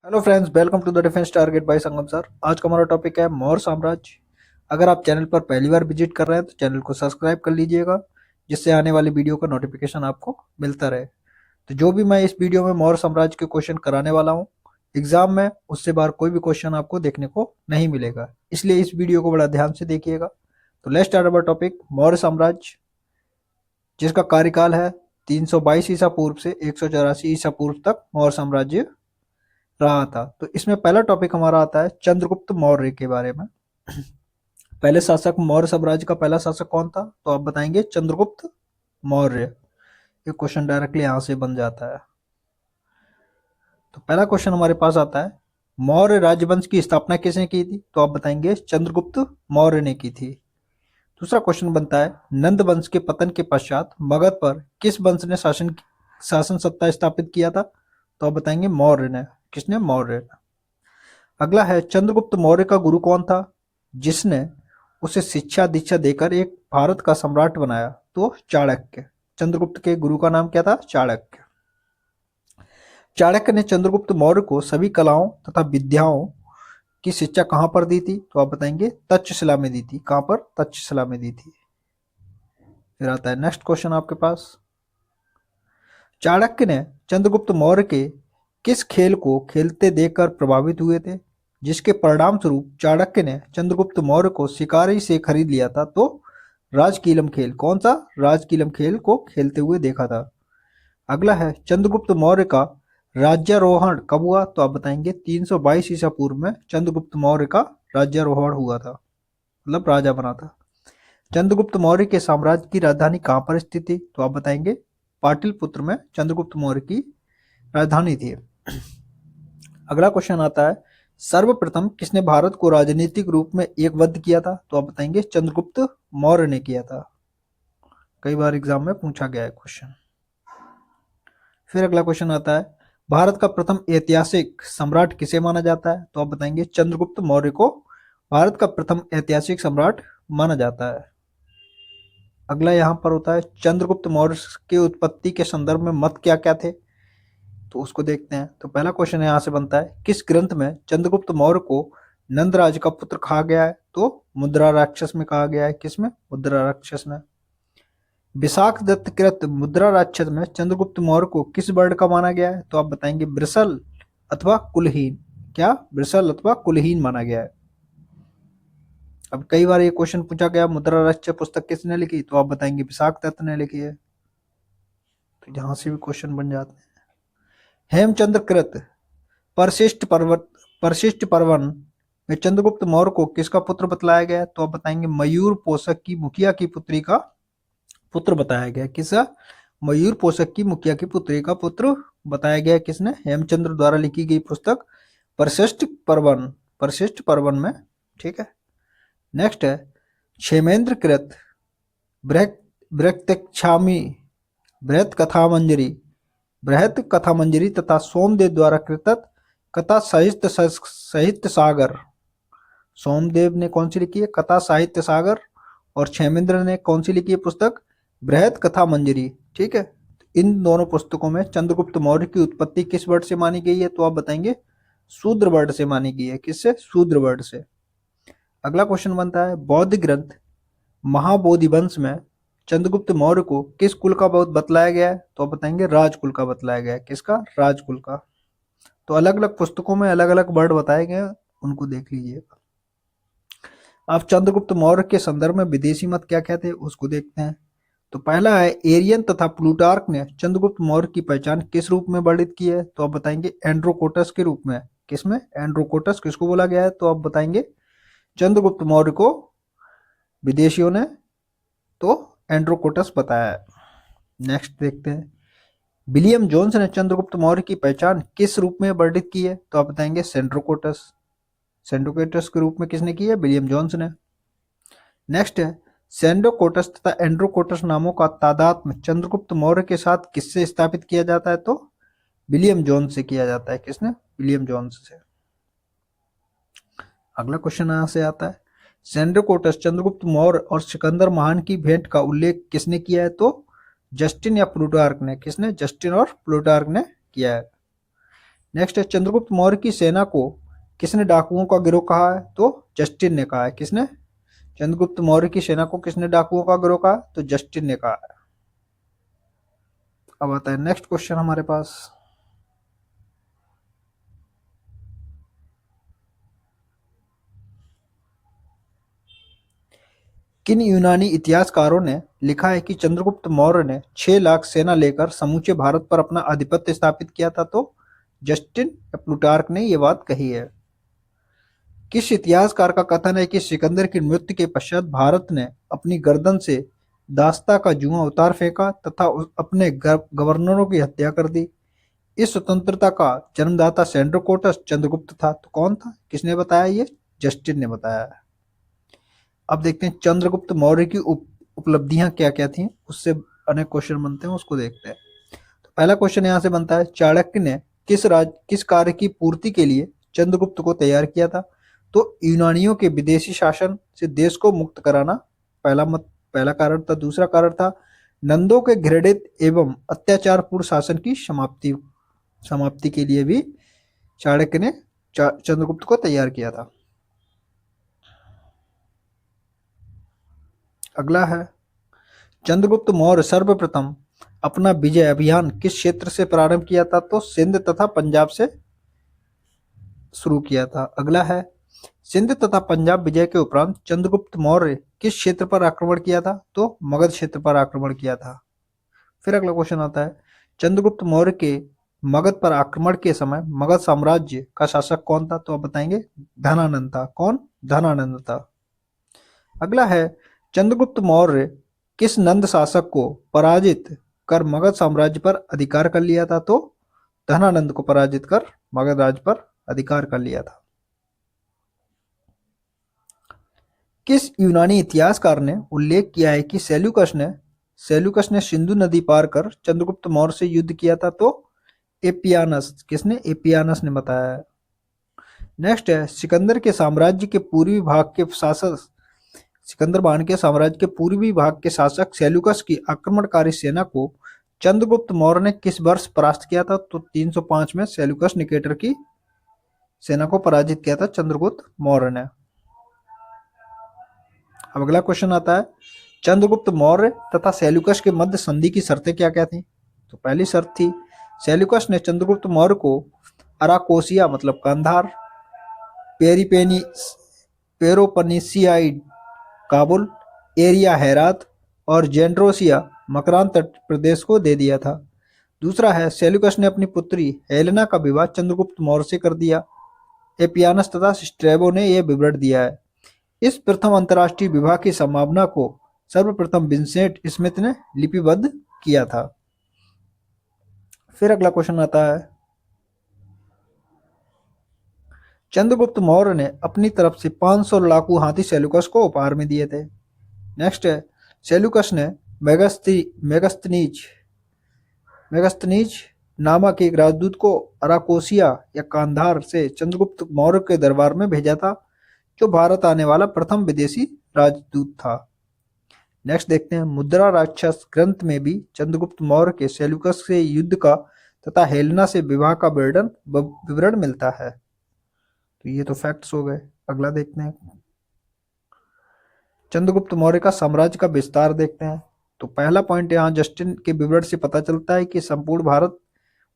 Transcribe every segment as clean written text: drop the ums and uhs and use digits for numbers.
Hello friends, welcome to the defence target by Sangam sir. आज का हमारा टॉपिक है मौर्य साम्राज्य। अगर आप चैनल पर पहली बार विजिट कर रहे हैं तो चैनल को सब्सक्राइब कर लीजिएगा, जिससे आने वाली वीडियो का नोटिफिकेशन आपको मिलता रहे। तो जो भी मैं इस वीडियो में मौर्य साम्राज्य के क्वेश्चन कराने वाला हूँ एग्जाम में, उससे बाहर कोई भी क्वेश्चन आपको देखने को नहीं मिलेगा, इसलिए इस वीडियो को बड़ा ध्यान से देखिएगा। तो let's start our topic Maurya साम्राज्य, जिसका कार्यकाल है 322 ईसा पूर्व से 184 ईसा पूर्व तक मौर्य साम्राज्य रहा था। तो इसमें पहला टॉपिक हमारा आता है चंद्रगुप्त मौर्य के बारे में। पहले शासक, मौर्य साम्राज्य का पहला शासक कौन था? तो आप बताएंगे चंद्रगुप्त मौर्य। ये क्वेश्चन डायरेक्टली यहां से बन जाता है। तो पहला क्वेश्चन हमारे पास आता है, मौर्य राजवंश की स्थापना किसने की थी? तो आप बताएंगे चंद्रगुप्त मौर्य ने की थी। दूसरा क्वेश्चन बनता है, नंद वंश के पतन के पश्चात मगध पर किस वंश ने शासन सत्ता स्थापित किया था? तो आप बताएंगे मौर्य ने। किसने? मौर्य ने। अगला है, चंद्रगुप्त मौर्य का गुरु कौन था जिसने उसे शिक्षा दीक्षा देकर एक भारत का सम्राट बनाया? तो चाणक्य। चंद्रगुप्त के गुरु का नाम क्या था? चाणक्य। चाणक्य ने चंद्रगुप्त मौर्य को सभी कलाओं तथा विद्याओं की शिक्षा कहां पर दी थी? तो आप बताएंगे तक्षशिला में दी थी। कहां पर? तक्षशिला में दी थी। फिर आता है नेक्स्ट क्वेश्चन आपके पास, चाणक्य ने चंद्रगुप्त मौर्य के किस खेल को खेलते देखकर प्रभावित हुए थे, जिसके परिणाम स्वरूप चाणक्य ने चंद्रगुप्त मौर्य को शिकारी से खरीद लिया था? तो राजकीलम खेल। कौन सा? राजकीलम खेल को खेलते हुए देखा था। अगला है, चंद्रगुप्त मौर्य का राज्यारोहण कब हुआ? तो आप बताएंगे 322 ईसा पूर्व में चंद्रगुप्त मौर्य का राज्यारोहण हुआ था, मतलब राजा बना था। चंद्रगुप्त मौर्य के साम्राज्य की राजधानी कहां पर स्थित थी? तो आप बताएंगे पाटलिपुत्र में चंद्रगुप्त मौर्य की राजधानी थी। अगला क्वेश्चन आता है, सर्वप्रथम किसने भारत को राजनीतिक रूप में एकबद्ध किया था? तो आप बताएंगे चंद्रगुप्त मौर्य ने किया था। कई बार एग्जाम में पूछा गया है क्वेश्चन। फिर अगला क्वेश्चन आता है, भारत का प्रथम ऐतिहासिक सम्राट किसे माना जाता है? तो आप बताएंगे चंद्रगुप्त मौर्य को भारत का प्रथम ऐतिहासिक सम्राट माना जाता है। अगला यहाँ पर होता है, चंद्रगुप्त मौर्य की उत्पत्ति के संदर्भ में मत क्या क्या थे? तो उसको देखते हैं। तो पहला क्वेश्चन यहाँ से बनता है, किस ग्रंथ में चंद्रगुप्त मौर्य को नंदराज का पुत्र कहा गया है? तो मुद्रा राक्षस में कहा गया है। किसमें? मुद्रा राक्षस में। विशाख दत्त कृत मुद्रा राक्षस में चंद्रगुप्त मौर्य को किस वर्ण का माना गया है? तो आप बताएंगे वृषल अथवा कुलहीन। क्या? वृषल अथवा कुलहीन माना गया है। अब कई बार ये क्वेश्चन पूछा गया, मुद्रा राक्षस पुस्तक किसने लिखी? तो आप बताएंगे विशाख दत्त ने लिखी है। तो यहां से भी क्वेश्चन बन जाते हैं। हेमचंद्र कृत परशिष्ट पर्वन में चंद्रगुप्त मौर्य को किसका पुत्र बतलाया गया है? तो आप बताएंगे मयूर पोषक की मुखिया की पुत्री का पुत्र बताया गया। किसा? मयूर पोषक की मुखिया की पुत्री का पुत्र बताया गया। किसने? हेमचंद्र द्वारा लिखी गई पुस्तक परशिष्ट पर्वन में। ठीक है। नेक्स्ट है, क्षेमेंद्र कृत बृहत्कथामंजरी बृहत कथा मंजरी तथा सोमदेव द्वारा कृत कथा साहित्य सागर। सोमदेव ने कौन सी लिखी है? कथा साहित्य सागर। और क्षेमेंद्र ने कौन सी लिखी है पुस्तक? बृहत कथा मंजरी। ठीक है। इन दोनों पुस्तकों में चंद्रगुप्त मौर्य की उत्पत्ति किस वर्ड से मानी गई है? तो आप बताएंगे शूद्र वर्ड से मानी गई है। किससे? शूद्र वर्ड से। अगला क्वेश्चन बनता है, बौद्ध ग्रंथ महाबोधि वंश में चंद्रगुप्त मौर्य को किस कुल का बहुत बतलाया गया है? तो आप बताएंगे राजकुल का बतलाया गया है। किसका? राजकुल का। तो अलग अलग पुस्तकों में अलग अलग वर्ड बताए गए, उनको देख लीजिएगा। अब चंद्रगुप्त मौर्य के संदर्भ में विदेशी मत क्या क्या थे उसको देखते हैं। तो पहला है, एरियन तथा प्लूटार्क ने चंद्रगुप्त मौर्य की पहचान किस रूप में वर्णित की है? तो आप बताएंगे एंड्रोकोटस के रूप में। किसमें? एंड्रोकोटस। किसको बोला गया है? तो आप बताएंगे चंद्रगुप्त मौर्य को विदेशियों ने तो एंड्रोकोटस बताया है। नेक्स्ट देखते हैं, विलियम जोन्स ने चंद्रगुप्त मौर्य की पहचान किस रूप में वर्णित की है? तो आप बताएंगे सेंड्रोकोटस। सेंड्रोकोटस के रूप में किसने की है? विलियम जोन्स ने। नेक्स्ट है, सेंड्रोकोटस तथा एंड्रोकोटस नामों का तादात्म्य चंद्रगुप्त मौर्य के साथ किससे स्थापित किया जाता है? तो विलियम जोन्स से किया जाता है। किसने? विलियम जोन्स से। अगला क्वेश्चन यहां से आता है, सेंड्रोकोटस चंद्रगुप्त मौर्य और सिकंदर महान की भेंट का उल्लेख किसने किया है? तो जस्टिन या प्लूटार्क ने। किसने? जस्टिन और प्लूटार्क ने किया है। नेक्स्ट है, चंद्रगुप्त मौर्य की सेना को किसने डाकुओं का गिरोह कहा है? तो जस्टिन ने कहा है। किसने? चंद्रगुप्त मौर्य की सेना को किसने डाकुओं का गिरोह कहा? तो जस्टिन ने कहा है। अब आता है नेक्स्ट क्वेश्चन हमारे पास। किन यूनानी इतिहासकारों ने लिखा है कि चंद्रगुप्त मौर्य ने 6 लाख सेना लेकर समूचे भारत पर अपना आधिपत्य स्थापित किया था? तो जस्टिन या प्लूटार्क ने यह बात कही है। किस इतिहासकार का कथन है कि सिकंदर की मृत्यु के पश्चात भारत ने अपनी गर्दन से दास्ता का जुआ उतार फेंका तथा अपने गवर्नरों की हत्या कर दी? इस स्वतंत्रता का जन्मदाता सेंड्रोकोटस चंद्रगुप्त था। तो कौन था? किसने बताया? ये जस्टिन ने बताया है। अब देखते हैं चंद्रगुप्त मौर्य की उपलब्धियां क्या क्या थी, उससे अनेक क्वेश्चन बनते हैं, उसको देखते हैं। तो पहला क्वेश्चन यहाँ से बनता है, चाणक्य ने किस कार्य की पूर्ति के लिए चंद्रगुप्त को तैयार किया था? तो यूनानियों के विदेशी शासन से देश को मुक्त कराना पहला कारण था। दूसरा कारण था नंदों के घृणित एवं अत्याचारपूर्ण शासन की समाप्ति के लिए भी चाणक्य ने चंद्रगुप्त को तैयार किया था। अगला है, चंद्रगुप्त मौर्य सर्वप्रथम अपना विजय अभियान किस क्षेत्र से प्रारंभ किया था? तो सिंध तथा पंजाब से शुरू किया था। अगला है, सिंध तथा पंजाब विजय के उपरांत चंद्रगुप्त मौर्य किस क्षेत्र पर आक्रमण किया था? तो मगध क्षेत्र पर आक्रमण किया था। फिर अगला क्वेश्चन आता है, चंद्रगुप्त मौर्य के मगध पर आक्रमण के समय मगध साम्राज्य का शासक कौन था? तो आप बताएंगे धनानंद था। कौन? धनानंद था। अगला है, चंद्रगुप्त मौर्य किस नंद शासक को पराजित कर मगध साम्राज्य पर अधिकार कर लिया था? तो धनानंद को पराजित कर मगध राज्य पर अधिकार कर लिया था। किस यूनानी इतिहासकार ने उल्लेख किया है कि सेल्यूकस ने सिंधु नदी पार कर चंद्रगुप्त मौर्य से युद्ध किया था? तो एपियानस। किसने? एपियानस ने बताया है। नेक्स्ट है, सिकंदर के साम्राज्य के पूर्वी भाग के शासक सिकंदर बाण के साम्राज्य के पूर्वी भाग के शासक सेल्यूकस की आक्रमणकारी सेना को चंद्रगुप्त मौर्य ने किस वर्ष परास्त किया था? तो 305 में सेल्यूकस निकेटर की सेना को पराजित किया था चंद्रगुप्त मौर्य ने। अब अगला क्वेश्चन आता है, चंद्रगुप्त मौर्य तथा सेल्यूकस के मध्य संधि की शर्तें क्या क्या थी? तो पहली शर्त थी, सेल्यूकस ने चंद्रगुप्त मौर्य को अराकोसिया मतलब कंधार, पेरोपनिसियाइड काबुल, एरिया हेरात और जेंड्रोसिया मकरान तट प्रदेश को दे दिया था। दूसरा है, सेल्यूकस ने अपनी पुत्री हेलेना का विवाह चंद्रगुप्त मौर्य से कर दिया। एपियानस तथा स्ट्रैबो ने यह विवरण दिया है। इस प्रथम अंतर्राष्ट्रीय विवाह की संभावना को सर्वप्रथम विंसेंट स्मिथ ने लिपिबद्ध किया था। फिर अगला क्वेश्चन आता है, चंद्रगुप्त मौर्य ने अपनी तरफ से 500 लड़ाकू हाथी सेल्यूकस को उपहार में दिए थे। नेक्स्ट है, सेल्यूकस ने मेगस्थनीज नामक एक राजदूत को अराकोसिया या कांधार से चंद्रगुप्त मौर्य के दरबार में भेजा था, जो भारत आने वाला प्रथम विदेशी राजदूत था। नेक्स्ट देखते हैं, मुद्रा राक्षस ग्रंथ में भी चंद्रगुप्त मौर्य के सेल्यूकस से युद्ध का तथा हेलेना से विवाह का विवरण मिलता है। तो ये तो फैक्ट्स हो गए। अगला देखते हैं, चंद्रगुप्त मौर्य का साम्राज्य का विस्तार देखते हैं। तो पहला पॉइंट यहाँ जस्टिन के विवरण से पता चलता है कि संपूर्ण भारत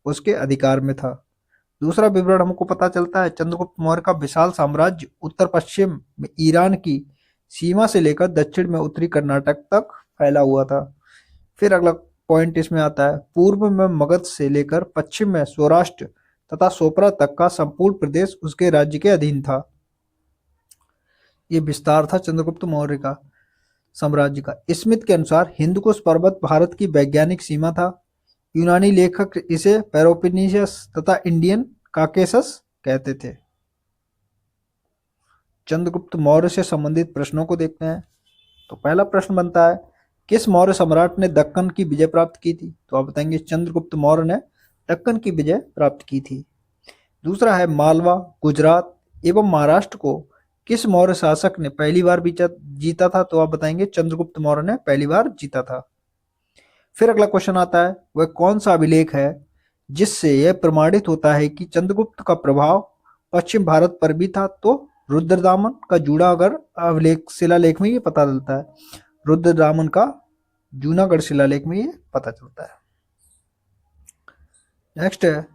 उसके अधिकार में था। दूसरा विवरण हमको पता चलता है, चंद्रगुप्त मौर्य का विशाल साम्राज्य उत्तर पश्चिम में ईरान की सीमा से लेकर दक्षिण में उत्तरी कर्नाटक तक फैला हुआ था। फिर अगला पॉइंट इसमें आता है, पूर्व में मगध से लेकर पश्चिम में सौराष्ट्र तथा सोपरा तक का संपूर्ण प्रदेश उसके राज्य के अधीन था। ये विस्तार था चंद्रगुप्त मौर्य का साम्राज्य का। स्मिथ के अनुसार हिंदुकुश पर्वत भारत की वैज्ञानिक सीमा था। यूनानी लेखक इसे पेरोपिनीशियस तथा इंडियन काकेसस कहते थे। चंद्रगुप्त मौर्य से संबंधित प्रश्नों को देखते हैं। तो पहला प्रश्न बनता है, किस मौर्य सम्राट ने दक्कन की विजय प्राप्त की थी? तो आप बताएंगे चंद्रगुप्त मौर्य ने दक्कन की विजय प्राप्त की थी। दूसरा है, मालवा, गुजरात एवं महाराष्ट्र को किस मौर्य शासक ने पहली बार जीता था? तो आप बताएंगे चंद्रगुप्त मौर्य ने पहली बार जीता था। फिर अगला क्वेश्चन आता है, वह कौन सा अभिलेख है जिससे यह प्रमाणित होता है कि चंद्रगुप्त का प्रभाव पश्चिम भारत पर भी था। तो रुद्रदामन का जूनागढ़ अभिलेख शिलालेख में ये पता चलता है। रुद्रदामन का जूनागढ़ शिलालेख में ये पता चलता है। नेक्स्ट है,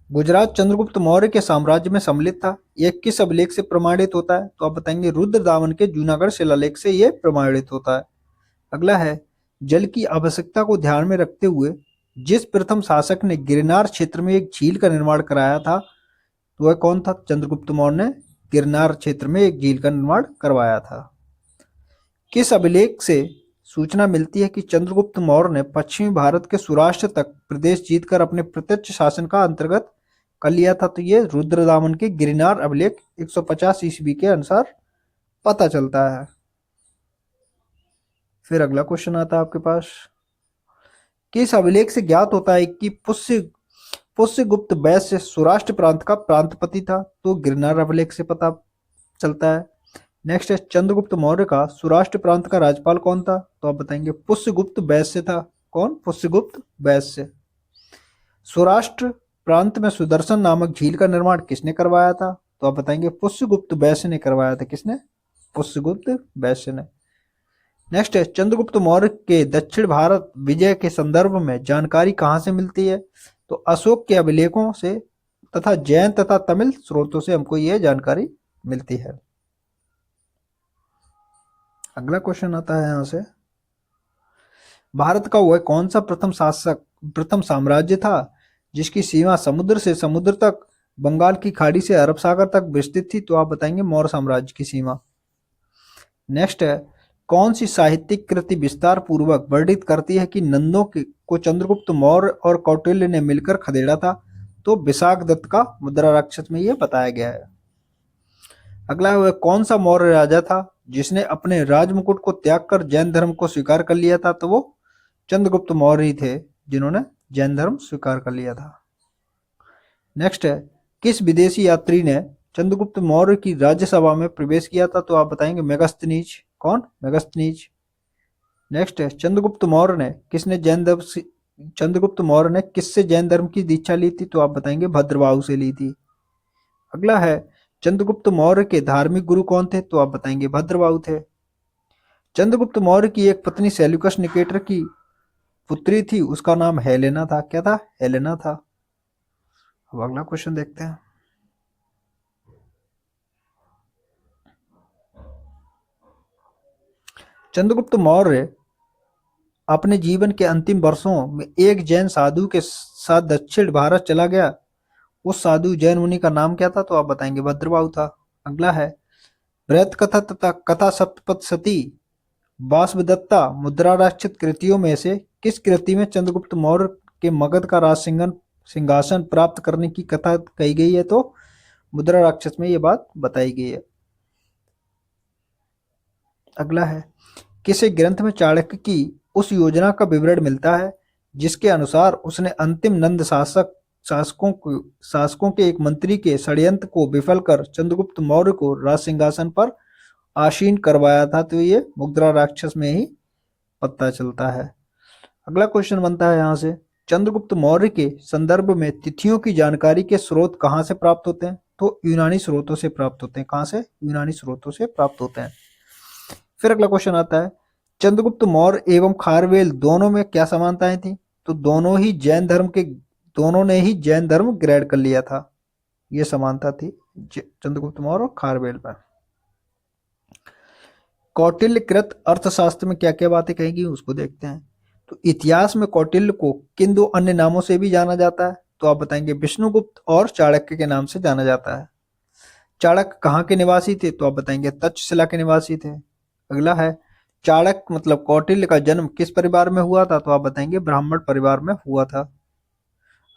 गुजरात चंद्रगुप्त मौर्य के साम्राज्य में सम्मिलित था। यह किस अभिलेख से प्रमाणित होता है? तो आप बताएंगे रुद्रदामन के जूनागढ़ शिलालेख से यह प्रमाणित होता है। अगला है, जल की आवश्यकता को ध्यान में रखते हुए जिस प्रथम शासक ने गिरनार क्षेत्र में एक झील का निर्माण कराया था, तो वह कौन था? चंद्रगुप्त मौर्य ने गिरनार क्षेत्र में एक झील का निर्माण करवाया था। किस अभिलेख से सूचना मिलती है कि चंद्रगुप्त मौर्य ने पश्चिमी भारत के सौराष्ट्र तक प्रदेश जीतकर अपने प्रत्यक्ष शासन का अंतर्गत कर लिया था? तो ये रुद्रदामन के गिरनार अभिलेख 150 ईस्वी के अनुसार पता चलता है। फिर अगला क्वेश्चन आता है आपके पास, किस अभिलेख से ज्ञात होता है कि पुष्यगुप्त वैश्य सौराष्ट्र प्रांत का प्रांतपति था? तो गिरनार अभिलेख से पता चलता है। नेक्स्ट है, चंद्रगुप्त मौर्य का सौराष्ट्र प्रांत का राज्यपाल कौन था? तो आप बताएंगे पुष्यगुप्त वैश्य था। कौन? पुष्यगुप्त वैश्य। सौराष्ट्र प्रांत में सुदर्शन नामक झील का निर्माण किसने करवाया था? तो आप बताएंगे पुष्यगुप्त वैश्य ने करवाया था। किसने? पुष्यगुप्त वैश्य ने। नेक्स्ट है, चंद्रगुप्त मौर्य के दक्षिण भारत विजय के संदर्भ में जानकारी कहाँ से मिलती है? तो अशोक के अभिलेखों से तथा जैन तथा तमिल स्रोतों से हमको यह जानकारी मिलती है। अगला क्वेश्चन आता है यहां से, भारत का वह कौन सा प्रथम साम्राज्य था जिसकी सीमा समुद्र से समुद्र तक, बंगाल की खाड़ी से अरब सागर तक विस्तृत थी? तो आप बताएंगे मौर्य साम्राज्य की सीमा। नेक्स्ट है, कौन सी साहित्यिक कृति विस्तार पूर्वक वर्णित करती है कि नंदों को चंद्रगुप्त मौर्य और कौटिल्य ने मिलकर खदेड़ा था? तो विशाख दत्त का मुद्रा राक्षस में यह बताया गया है। अगला है, वह कौन सा मौर्य राजा था जिसने अपने राजमुकुट को त्याग कर जैन धर्म को स्वीकार कर लिया था? तो वो चंद्रगुप्त मौर्य ही थे जिन्होंने जैन धर्म स्वीकार कर लिया था। नेक्स्ट है, किस विदेशी यात्री ने चंद्रगुप्त मौर्य की राज्यसभा में प्रवेश किया था? तो आप बताएंगे मेगस्थनीज। कौन? मेगस्थनीज। नेक्स्ट है, चंद्रगुप्त मौर्य ने किससे जैन धर्म की दीक्षा ली थी? तो आप बताएंगे भद्रबाहु से ली थी। अगला है, चंद्रगुप्त मौर्य के धार्मिक गुरु कौन थे? तो आप बताएंगे भद्रबाहु थे। चंद्रगुप्त मौर्य की एक पत्नी सेल्यूकस निकेटर की पुत्री थी, उसका नाम हेलेना था। क्या था? हेलेना था। अब अगला क्वेश्चन देखते हैं, चंद्रगुप्त मौर्य अपने जीवन के अंतिम वर्षों में एक जैन साधु के साथ दक्षिण भारत चला गया। उस साधु जैन मुनि का नाम क्या था? तो आप बताएंगे भद्रबाहु था। अगला है, बृहत कथा तथा कथा सप्तपदी, वासवदत्ता, मुद्राराक्षस कृतियों में से किस कृति में चंद्रगुप्त मौर्य के मगध का राज सिंहासन प्राप्त करने की कथा कही गई है? तो मुद्रा राक्षस में यह बात बताई गई है। अगला है, किसी ग्रंथ में चाणक्य की उस योजना का विवरण मिलता है जिसके अनुसार उसने अंतिम नंद शासकों के एक मंत्री के षड्यंत्र को विफल कर चंद्रगुप्त मौर्य को राज सिंहासन पर आसीन करवाया था? तो ये मुद्रा राक्षस में ही पता चलता है। अगला क्वेश्चन बनता है यहां से, चंद्रगुप्त मौर्य के संदर्भ में तिथियों की जानकारी के स्रोत कहां से प्राप्त होते हैं? तो यूनानी स्रोतों से प्राप्त होते हैं। कहां से? यूनानी स्रोतों से प्राप्त होते हैं। फिर अगला क्वेश्चन आता है, चंद्रगुप्त मौर्य एवं खारवेल दोनों में क्या समानताएं थी? तो दोनों ने ही जैन धर्म ग्रहण कर लिया था। यह समानता थी चंद्रगुप्त मौर्य और खारवेल में। कौटिल्यकृत अर्थशास्त्र में क्या क्या बातें कहेंगी उसको देखते हैं। तो इतिहास में कौटिल्य को किन दो अन्य नामों से भी जाना जाता है? तो आप बताएंगे विष्णुगुप्त और चाणक्य के नाम से जाना जाता है। चाणक्य कहाँ के निवासी थे? तो आप बताएंगे तक्षशिला के निवासी थे। अगला है, चाणक्य मतलब कौटिल्य का जन्म किस परिवार में हुआ था? तो आप बताएंगे ब्राह्मण परिवार में हुआ था।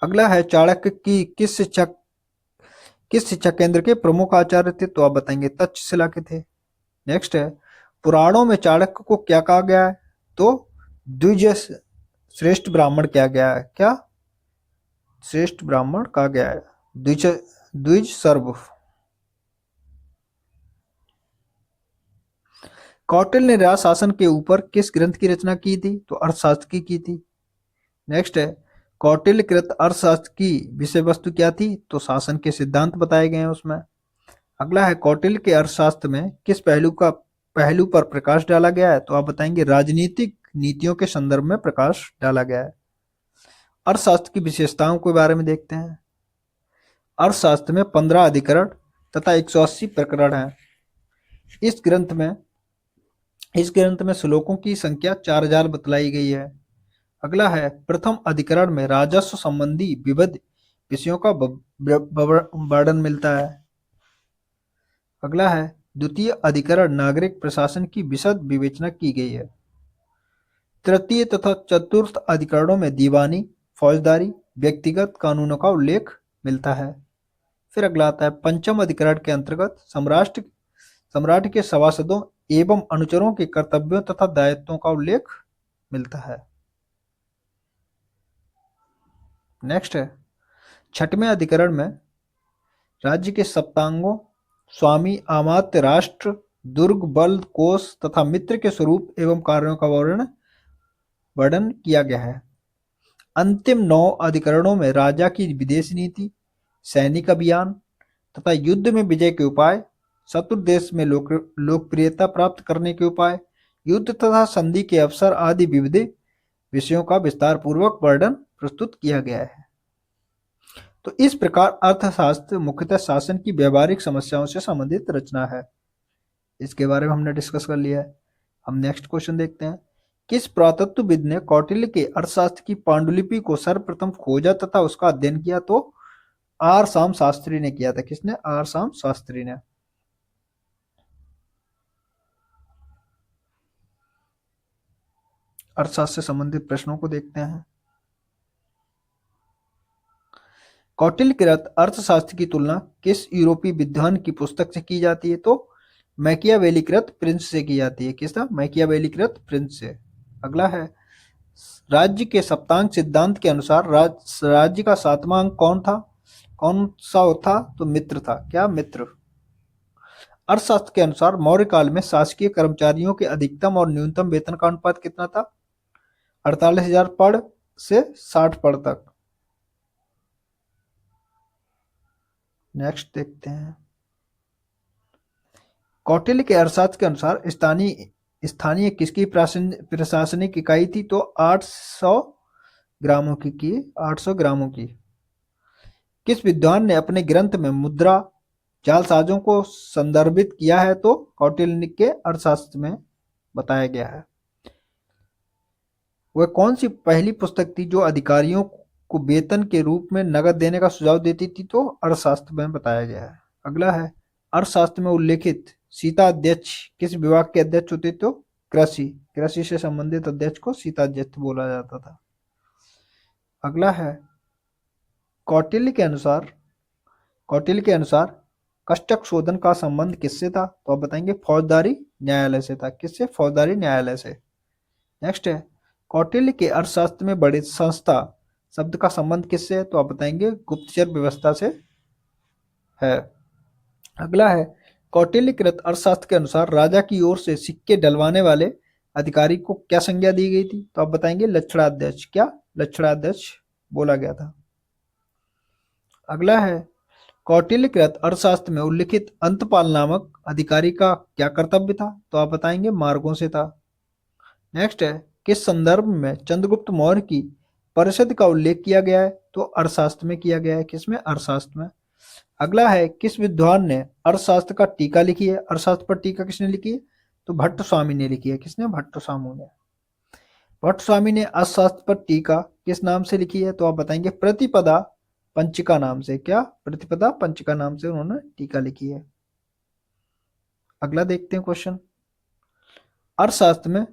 अगला है, चाणक्य की किस शिक्षा केंद्र के प्रमुख आचार्य थे? तो आप बताएंगे तक्षशिला के थे। नेक्स्ट है, पुराणों में चाणक्य को क्या कहा गया है? तो द्विज श्रेष्ठ ब्राह्मण कहा गया है। क्या? श्रेष्ठ ब्राह्मण कहा गया है। द्विज सर्व। कौटिल्य ने राज शासन के ऊपर किस ग्रंथ की रचना की थी? तो अर्थशास्त्र की थी। नेक्स्ट है, कौटिल्यकृत अर्थशास्त्र की विषय वस्तु क्या थी? तो शासन के सिद्धांत बताए गए हैं उसमें। अगला है, कौटिल्य के अर्थशास्त्र में किस पहलू पर प्रकाश डाला गया है? तो आप बताएंगे राजनीतिक नीतियों के संदर्भ में प्रकाश डाला गया है। अर्थशास्त्र की विशेषताओं के बारे में देखते हैं। अर्थशास्त्र में 15 अधिकरण तथा 180 प्रकरण हैं। इस ग्रंथ में श्लोकों की संख्या 4000 बतलाई गई है। अगला है, प्रथम अधिकरण में राजस्व संबंधी विविध विषयों का वर्णन मिलता है। अगला है, द्वितीय अधिकरण नागरिक प्रशासन की विशद विवेचना की गई है। तृतीय तथा चतुर्थ अधिकरणों में दीवानी, फौजदारी, व्यक्तिगत कानूनों का उल्लेख मिलता है। फिर अगला आता है, पंचम अधिकरण के अंतर्गत सम्राट के सभासदों एवं अनुचरों के कर्तव्यों तथा दायित्वों का उल्लेख मिलता है। नेक्स्ट है, छठवें अधिकरण में राज्य के सप्तांगों, स्वामी, अमात्य, राष्ट्र, दुर्ग, बल, कोष तथा मित्र के स्वरूप एवं कार्यों का वर्णन किया गया है। अंतिम 9 अधिकरणों में राजा की विदेश नीति, सैनिक अभियान तथा युद्ध में विजय के उपाय, शत्रु देश में लोकप्रियता प्राप्त करने के उपाय, युद्ध तथा संधि के अवसर आदि विविध विषयों का विस्तार पूर्वक वर्णन प्रस्तुत किया गया है। तो इस प्रकार अर्थशास्त्र मुख्यतः शासन की व्यवहारिक समस्याओं से संबंधित रचना है। इसके बारे में हमने डिस्कस कर लिया है। हम नेक्स्ट क्वेश्चन देखते हैं। किस पुरातत्वविद ने कौटिल्य के अर्थशास्त्र की पांडुलिपि को सर्वप्रथम खोजा तथा उसका अध्ययन किया? तो आर शाम शास्त्री ने किया था। किसने? आर शाम शास्त्री ने। अर्थशास्त्र से संबंधित प्रश्नों को देखते हैं। कौटिल्यकृत अर्थशास्त्र की तुलना किस यूरोपीय विद्वान की पुस्तक से की जाती है? तो मैकियावेलीकृत प्रिंस से की जाती है। किसका? मैकियावेलीकृत प्रिंस से। अगला है, राज्य के सप्तांग सिद्धांत के अनुसार राज्य का 7वां अंक कौन सा था? तो मित्र था। क्या? मित्र। अर्थशास्त्र के अनुसार मौर्य काल में शासकीय कर्मचारियों के अधिकतम और न्यूनतम वेतन का अनुपात कितना था? 48,000 पड़ से 60 पड़ तक। नेक्स्ट देखते हैं। कौटिल्य के अर्थशास्त्र के अनुसार स्थानीय किसकी प्रशासनिक इकाई थी? तो 800 ग्रामों की 800 ग्रामों की। किस विद्वान ने अपने ग्रंथ में मुद्रा जालसाजों को संदर्भित किया है? तो कौटिल्य के अर्थशास्त्र में बताया गया है। वह कौन सी पहली पुस्तक थी जो अधिकारियों को वेतन के रूप में नगद देने का सुझाव देती थी? तो अर्थशास्त्र में बताया गया है। अगला है, अर्थशास्त्र में उल्लेखित सीता अध्यक्ष किस विभाग के अध्यक्ष होते? तो कृषि से संबंधित अध्यक्ष को सीता अध्यक्ष बोला जाता था। अगला है, कौटिल्य के अनुसार कष्टक शोधन का संबंध किससे था? तो आप बताएंगे फौजदारी न्यायालय से था। किससे? फौजदारी न्यायालय से। नेक्स्ट है, कौटिल्य के अर्थशास्त्र में बड़े संस्था शब्द का संबंध किससे है? तो आप बताएंगे गुप्तचर व्यवस्था से है। अगला है, कौटिल्यकृत अर्थशास्त्र के अनुसार राजा की ओर से सिक्के डलवाने वाले अधिकारी को क्या संज्ञा दी गई थी? तो आप बताएंगे लक्षणाध्यक्ष। क्या? लक्षणाध्यक्ष बोला गया था। अगला है, कौटिल्यकृत अर्थशास्त्र में उल्लिखित अंतपाल नामक अधिकारी का क्या कर्तव्य था? तो आप बताएंगे मार्गों से था। नेक्स्ट है, किस संदर्भ में चंद्रगुप्त मौर्य की परिषद का उल्लेख किया गया है? तो अर्थशास्त्र में किया गया है। किसमें? अर्थशास्त्र में। अगला है, किस विद्वान ने अर्थशास्त्र का टीका लिखी है? अर्थशास्त्र पर टीका किसने लिखी है? तो भट्ट स्वामी ने लिखी है। किसने? भट्ट स्वामी ने। भट्ट स्वामी ने अर्थशास्त्र पर टीका किस नाम से लिखी है? तो आप बताएंगे प्रतिपदा पंचिका नाम से। क्या? प्रतिपदा पंचिका नाम से उन्होंने टीका लिखी है। अगला देखते हैं क्वेश्चन। अर्थशास्त्र में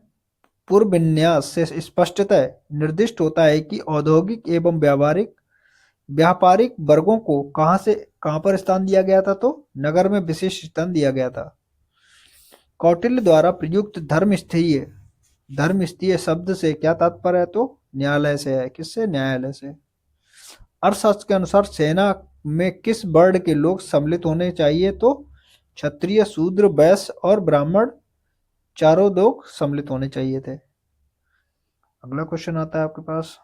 पूर्व विन्यास से स्पष्टतः निर्दिष्ट होता है कि औद्योगिक एवं व्यापारिक वर्गों को कहां पर स्थान दिया गया था? तो नगर में विशेष स्थान दिया गया था। कौटिल्य द्वारा प्रयुक्त धर्मस्थीय शब्द से क्या तात्पर्य है? तो न्यायालय से है। किससे? न्यायालय से। अर्थशास्त्र के अनुसार सेना में किस वर्ण के लोग सम्मिलित होने चाहिए? तो क्षत्रिय, शूद्र, वैश्य और ब्राह्मण चारों लोग सम्मिलित होने चाहिए थे। अगला क्वेश्चन आता है आपके पास।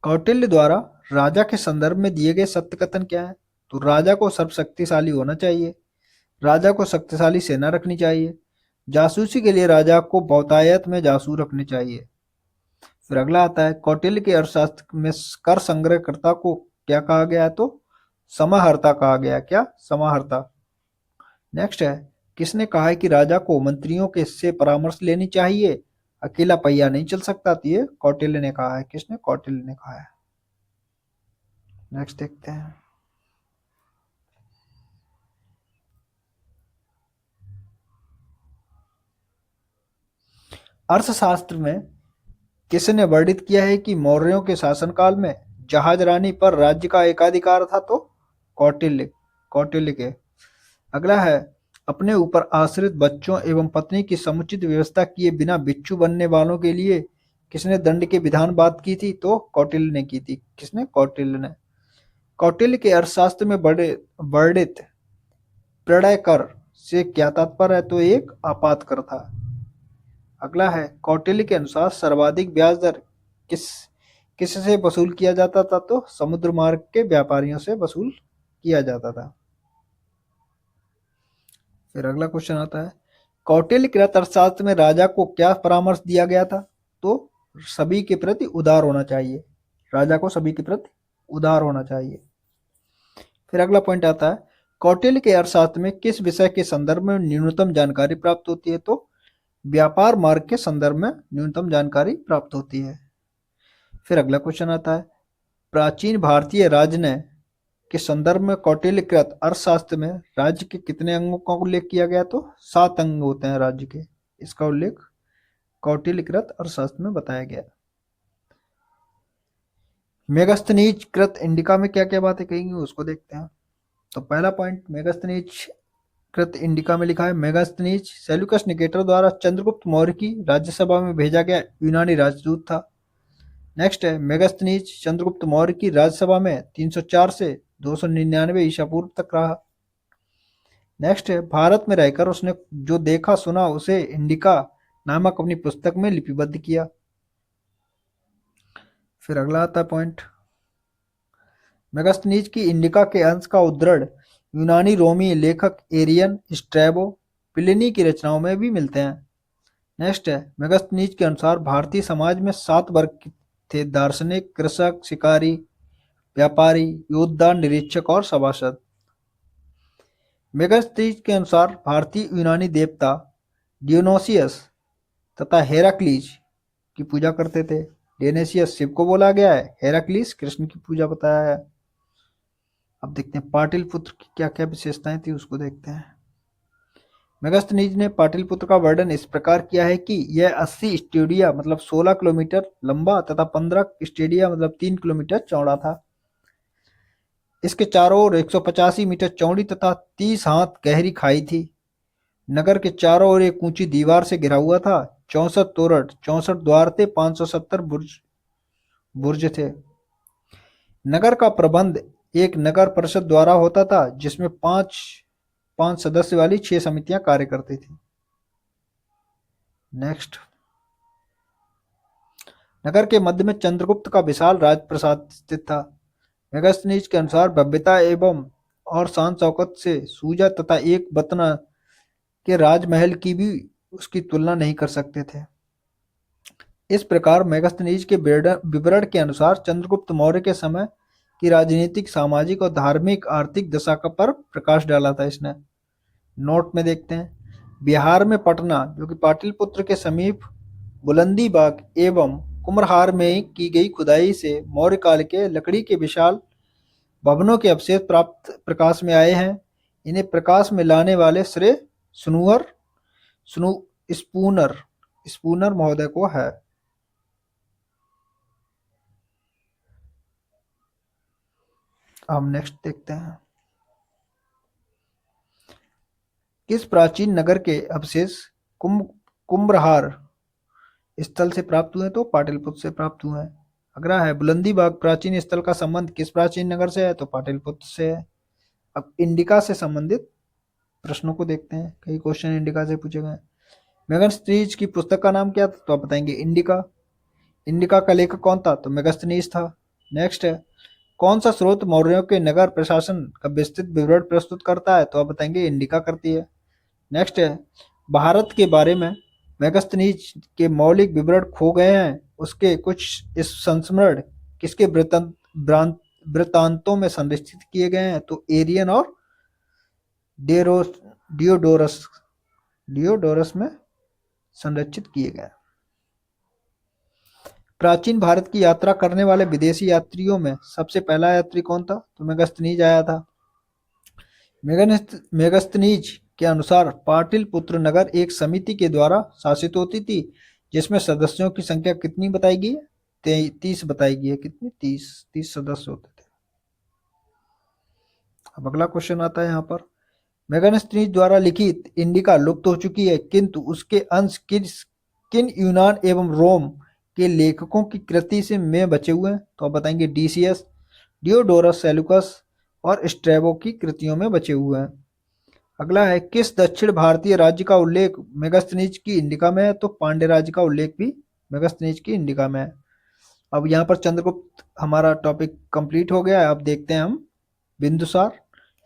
कौटिल्य द्वारा राजा के संदर्भ में दिए गए सत्य कथन क्या है? तो राजा को सर्वशक्तिशाली होना चाहिए, राजा को शक्तिशाली सेना रखनी चाहिए, जासूसी के लिए राजा को बहुतायत में जासूस रखने चाहिए। फिर अगला आता है, कौटिल्य के अर्थशास्त्र में कर संग्रहकर्ता को क्या कहा गया है? तो समाहर्ता कहा गया। क्या? समाहर्ता। नेक्स्ट है, किसने कहा है कि राजा को मंत्रियों के से परामर्श लेनी चाहिए, अकेला पहिया नहीं चल सकता? तो ये कौटिल्य ने कहा है। किसने? कौटिल्य ने कहा है। नेक्स्ट देखते हैं, अर्थशास्त्र में किसने वर्णित किया है कि मौर्यों के शासनकाल में जहाज रानी पर राज्य का एकाधिकार था? तो कौटिल्य। कौटिल्य के। अगला है, अपने ऊपर आश्रित बच्चों एवं पत्नी की समुचित व्यवस्था किए बिना बिच्छू बनने वालों के लिए किसने दंड के विधान बात की थी? तो कौटिल्य ने की थी। किसने? कौटिल्य ने। कौटिल्य के अर्थशास्त्र में वर्णित प्रलय कर से क्या तात्पर्य है? तो एक आपात कर था। अगला है, कौटिल्य के अनुसार सर्वाधिक ब्याज दर किस किससे वसूल किया जाता था? तो समुद्र मार्ग के व्यापारियों से वसूल किया जाता था। फिर अगला क्वेश्चन आता है, कौटिल्य के अर्थशास्त्र में राजा को क्या परामर्श दिया गया था? तो सभी के प्रति उदार होना चाहिए, राजा को सभी के प्रति उदार होना चाहिए। फिर अगला पॉइंट आता है, कौटिल्य के अर्थशास्त्र में किस विषय के संदर्भ में न्यूनतम जानकारी प्राप्त होती है? तो व्यापार मार्ग के संदर्भ में न्यूनतम जानकारी प्राप्त होती है। फिर अगला क्वेश्चन आता है, प्राचीन भारतीय राजनय के संदर्भ में कौटिल्यकृत अर्थशास्त्र में राज्य के कितने अंगों का उल्लेख किया गया? तो 7 अंग होते हैं राज्य के। इसका उल्लेख कौटिल्यकृत अर्थशास्त्र में बताया गया। मेगास्थनीज कृत इंडिका में क्या क्या बातें कहेंगी उसको देखते हैं। तो पहला पॉइंट, मेगास्थनीज कृत इंडिका में लिखा है, मेगास्थनीज सेल्यूकस निकेटर द्वारा चंद्रगुप्त मौर्य की राज्यसभा में भेजा गया यूनानी राजदूत था। नेक्स्ट है, मेगास्थनीज चंद्रगुप्त मौर्य की राज्यसभा में 304 से 299 ईसा पूर्व तक रहा। नेक्स्ट है, भारत में रहकर उसने जो देखा सुना उसे इंडिका नामक अपनी पुस्तक में लिपिबद्ध किया। फिर अगला आता है पॉइंट, मेगास्थनीज की इंडिका के अंश का उद्धरण यूनानी रोमी लेखक एरियन, स्ट्रैबो, प्लिनी की रचनाओं में भी मिलते हैं। नेक्स्ट है, मेगास्थनीज के अनुसार भारतीय समाज में 7 वर्ग थे: दार्शनिक, कृषक, शिकारी, व्यापारी, योद्धा, निरीक्षक और सभासद। मेगास्थनीज के अनुसार भारतीय यूनानी देवता डियोनोसियस तथा हेराक्लीज की पूजा करते थे। डियोनेसियस शिव को बोला गया है, हेराक्लीस कृष्ण की पूजा बताया है। अब देखते हैं पाटलिपुत्र की क्या क्या विशेषताएं थी उसको देखते हैं। मेगास्थनीज ने पाटलिपुत्र का वर्णन इस प्रकार किया है कि यह 80 स्टेडिया मतलब 16 किलोमीटर लंबा तथा 15 स्टेडिया मतलब 3 किलोमीटर चौड़ा था। इसके चारों ओर 185 मीटर चौड़ी तथा 30 हाथ गहरी खाई थी। नगर के चारों ओर एक ऊंची दीवार से घिरा हुआ था। 64 तोरण, 64 द्वार थे, 570 बुर्ज थे। नगर का प्रबंध एक नगर परिषद द्वारा होता था, जिसमें पांच सदस्य वाली 6 समितियां कार्य करती थी। नेक्स्ट, नगर के मध्य में चंद्रगुप्त का विशाल राजप्रासाद स्थित था। मेगास्थनीज के अनुसार भव्यता एवं और शान शौकत से सूजा तथा एक बतना के राजमहल की भी उसकी तुलना नहीं कर सकते थे। इस प्रकार मेगास्थनीज के विवरण के अनुसार चंद्रगुप्त मौर्य के समय की राजनीतिक, सामाजिक और धार्मिक आर्थिक दशा का पर प्रकाश डाला था इसने। नोट में देखते हैं, बिहार में पटना जो कि पाटलिपुत्र के समीप बुलंदी बाग एवं कुम्हरहार में की गई खुदाई से मौर्य काल के लकड़ी के विशाल भवनों के अवशेष प्राप्त प्रकाश में आए हैं। इन्हें प्रकाश में लाने वाले श्रेय स्नूअर स्नू स्पूनर स्पूनर महोदय को है। हम नेक्स्ट देखते हैं, किस प्राचीन नगर के अवशेष कुम्भरहार स्थल से प्राप्त हुए? तो पाटलिपुत्र से प्राप्त हुए हैं। अगला है, बुलंदी बाग प्राचीन स्थल का संबंध किस प्राचीन नगर से है? तो पाटलिपुत्र से है। अब इंडिका से संबंधित प्रश्नों को देखते हैं, कई क्वेश्चन इंडिका से पूछे गए। मेगास्थनीज की पुस्तक का नाम क्या था? तो आप बताएंगे इंडिका। इंडिका का लेखक कौन था? तो मेगास्थनीज था। नेक्स्ट है, कौन सा स्रोत मौर्यों के नगर प्रशासन का विस्तृत विवरण प्रस्तुत करता है? तो आप बताएंगे इंडिका करती है। नेक्स्ट है, भारत के बारे में मेगास्थनीज के मौलिक विवरण खो गए हैं, उसके कुछ इस संस्मरण किसके वृत्तांतों में संरक्षित किए गए हैं? तो एरियन और डियोडोरस डियोडोरस डियोडोरस में संरक्षित किए गए। प्राचीन भारत की यात्रा करने वाले विदेशी यात्रियों में सबसे पहला यात्री कौन था? तो मेगास्थनीज आया था। मेगास्थनीज के अनुसार पाटलिपुत्र नगर एक समिति के द्वारा शासित होती थी, जिसमें सदस्यों की संख्या कितनी बताई गई है? 30 बताई गई है। कितनी? 30 सदस्य होते थे। अब अगला क्वेश्चन आता है यहाँ पर, मेगास्थनीज द्वारा लिखित इंडिका लुप्त हो चुकी है, किंतु उसके अंश किन यूनान एवं रोम के लेखकों की कृति से में बचे हुए हैं? तो आप बताएंगे डीसीएस, डियोडोरस सेलुकस और स्ट्रैबो की कृतियों में बचे हुए हैं। अगला है, किस दक्षिण भारतीय राज्य का उल्लेख मेगास्थनीज की इंडिका में है? तो पांड्य राज्य का उल्लेख भी मेगास्थनीज की इंडिका में है। अब यहाँ पर चंद्रगुप्त हमारा टॉपिक कंप्लीट हो गया है। अब देखते हैं हम बिंदुसार,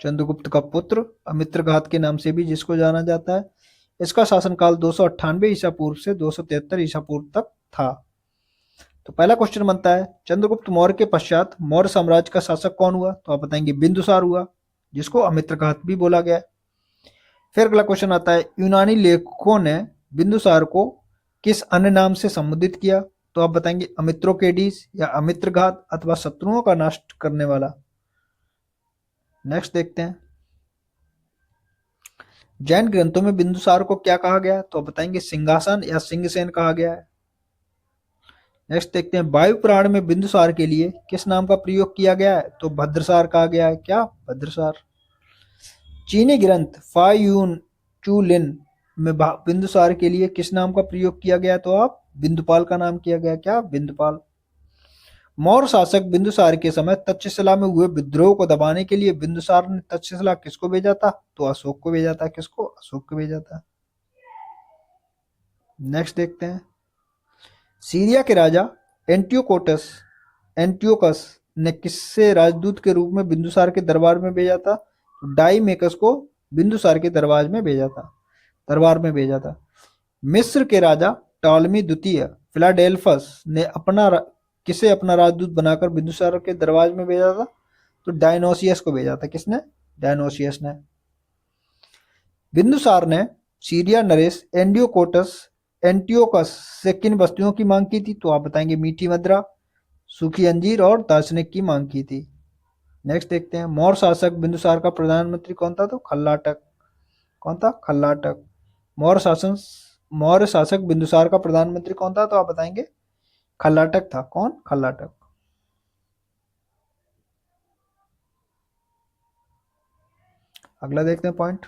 चंद्रगुप्त का पुत्र, अमित्रघात के नाम से भी जिसको जाना जाता है। इसका शासनकाल 298 ईसा पूर्व से 273 ईसा पूर्व तक था। तो पहला क्वेश्चन बनता है, चंद्रगुप्त मौर्य के पश्चात मौर्य साम्राज्य का शासक कौन हुआ? तो आप बताएंगे बिंदुसार हुआ, जिसको अमित्रघात भी बोला गया है। फिर अगला क्वेश्चन आता है, यूनानी लेखकों ने बिंदुसार को किस अन्य नाम से संबोधित किया? तो आप बताएंगे अमित्रोकेडीज या अमित्रघात अथवा शत्रुओं का नाश करने वाला। नेक्स्ट देखते हैं, जैन ग्रंथों में बिंदुसार को क्या कहा गया है? तो आप बताएंगे सिंहासन या सिंहसेन कहा गया है। नेक्स्ट देखते हैं, वायु पुराण में बिंदुसार के लिए किस नाम का प्रयोग किया गया है? तो भद्रसार कहा गया है। क्या? भद्रसार। चीनी ग्रंथ फायून चूलिन में बिंदुसार के लिए किस नाम का प्रयोग किया गया? तो आप बिंदुपाल का नाम किया गया। क्या? बिंदुपाल। मौर्य शासक बिंदुसार के समय तक्षशिला में हुए विद्रोह को दबाने के लिए बिंदुसार ने तक्षशिला किसको भेजा था? तो अशोक को भेजा था। किसको? अशोक को भेजा था। नेक्स्ट देखते हैं, सीरिया के राजा एंटियोकस ने किससे राजदूत के रूप में बिंदुसार के दरबार में भेजा था? तो डाईमेकस को बिंदुसार के दरबार में भेजा था। मिस्र के राजा टॉलमी द्वितीय फिलाडेल्फस ने किसे अपना राजदूत बनाकर बिंदुसार के दरबार में भेजा था? तो डायनोसियस को भेजा था। किसने? डायनोसियस ने। बिंदुसार ने सीरिया नरेश एंटियोकस से किन वस्तुओं की मांग की थी? तो आप बताएंगे मीठी मदिरा, सूखी अंजीर और दार्शनिक की मांग की थी। नेक्स्ट देखते हैं, मौर्य शासक बिंदुसार का प्रधानमंत्री कौन था? तो खल्लाटक। कौन था? खल्लाटक। मौर्य शासक बिंदुसार का प्रधानमंत्री कौन था? तो आप बताएंगे खल्लाटक था। कौन? खल्लाटक। अगला देखते हैं पॉइंट,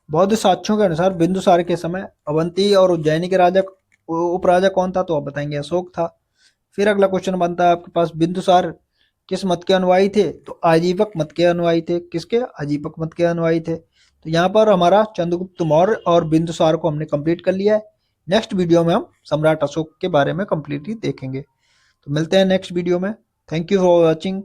बौद्ध साक्ष्यों के अनुसार बिंदुसार के समय अवंती और उज्जैनी के राजा उपराजा कौन था? तो आप बताएंगे अशोक था। फिर अगला क्वेश्चन बनता है आपके पास, बिंदुसार किस मत के अनुयायी थे? तो आजीवक मत के अनुयायी थे। किसके? आजीवक मत के अनुयायी थे। तो यहाँ पर हमारा चंद्रगुप्त मौर्य और बिंदुसार को हमने कंप्लीट कर लिया है। नेक्स्ट वीडियो में हम सम्राट अशोक के बारे में कंप्लीटली देखेंगे। तो मिलते हैं नेक्स्ट वीडियो में। Thank you for watching.